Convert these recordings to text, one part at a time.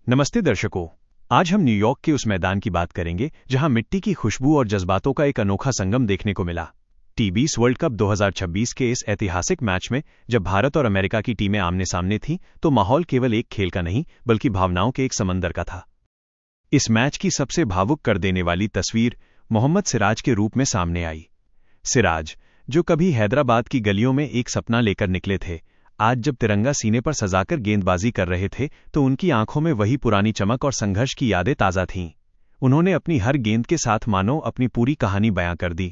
नमस्ते दर्शकों। आज हम न्यूयॉर्क के उस मैदान की बात करेंगे जहां मिट्टी की खुशबू और जज्बातों का एक अनोखा संगम देखने को मिला। टी20 वर्ल्ड कप 2026 के इस ऐतिहासिक मैच में जब भारत और अमेरिका की टीमें आमने सामने थीं, तो माहौल केवल एक खेल का नहीं बल्कि भावनाओं के एक समंदर का था। इस मैच की सबसे भावुक कर देने वाली तस्वीर मोहम्मद सिराज के रूप में सामने आई। सिराज, जो कभी हैदराबाद की गलियों में एक सपना लेकर निकले थे, आज जब तिरंगा सीने पर सजाकर गेंदबाजी कर रहे थे तो उनकी आंखों में वही पुरानी चमक और संघर्ष की यादें ताज़ा थीं। उन्होंने अपनी हर गेंद के साथ मानो अपनी पूरी कहानी बयां कर दी।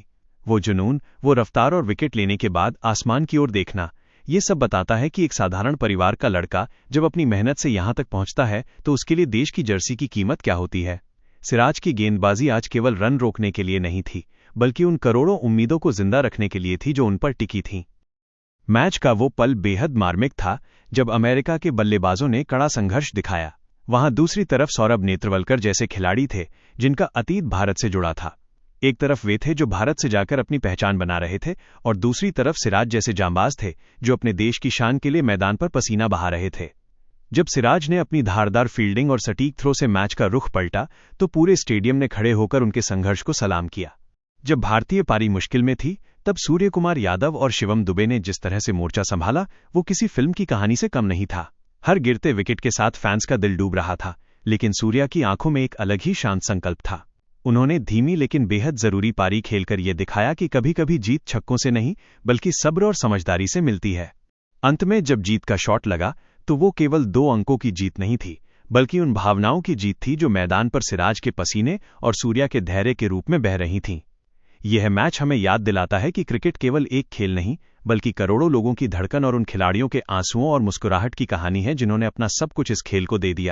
वो जुनून, वो रफ्तार और विकेट लेने के बाद आसमान की ओर देखना, ये सब बताता है कि एक साधारण परिवार का लड़का जब अपनी मेहनत से यहां तक पहुंचता है तो उसके लिए देश की जर्सी की कीमत क्या होती है। सिराज की गेंदबाजी आज केवल रन रोकने के लिए नहीं थी, बल्कि उन करोड़ों उम्मीदों को जिंदा रखने के लिए थी जो उन पर टिकी थीं। मैच का वो पल बेहद मार्मिक था जब अमेरिका के बल्लेबाजों ने कड़ा संघर्ष दिखाया। वहां दूसरी तरफ सौरभ नेत्रवलकर जैसे खिलाड़ी थे जिनका अतीत भारत से जुड़ा था। एक तरफ वे थे जो भारत से जाकर अपनी पहचान बना रहे थे और दूसरी तरफ सिराज जैसे जांबाज थे जो अपने देश की शान के लिए मैदान पर पसीना बहा रहे थे। जब सिराज ने अपनी धारदार फील्डिंग और सटीक थ्रो से मैच का रुख पलटा तो पूरे स्टेडियम ने खड़े होकर उनके संघर्ष को सलाम किया। जब भारतीय पारी मुश्किल में थी तब सूर्यकुमार यादव और शिवम दुबे ने जिस तरह से मोर्चा संभाला वो किसी फिल्म की कहानी से कम नहीं था। हर गिरते विकेट के साथ फैंस का दिल डूब रहा था, लेकिन सूर्या की आंखों में एक अलग ही शांत संकल्प था। उन्होंने धीमी लेकिन बेहद जरूरी पारी खेलकर ये दिखाया कि कभी कभी जीत छक्कों से नहीं बल्कि सब्र और समझदारी से मिलती है। अंत में जब जीत का शॉट लगा तो वो केवल 2 अंकों की जीत नहीं थी, बल्कि उन भावनाओं की जीत थी जो मैदान पर सिराज के पसीने और सूर्या के धैर्य के रूप में बह रही थीं। यह मैच हमें याद दिलाता है कि क्रिकेट केवल एक खेल नहीं बल्कि करोड़ों लोगों की धड़कन और उन खिलाड़ियों के आंसुओं और मुस्कुराहट की कहानी है जिन्होंने अपना सब कुछ इस खेल को दे दिया।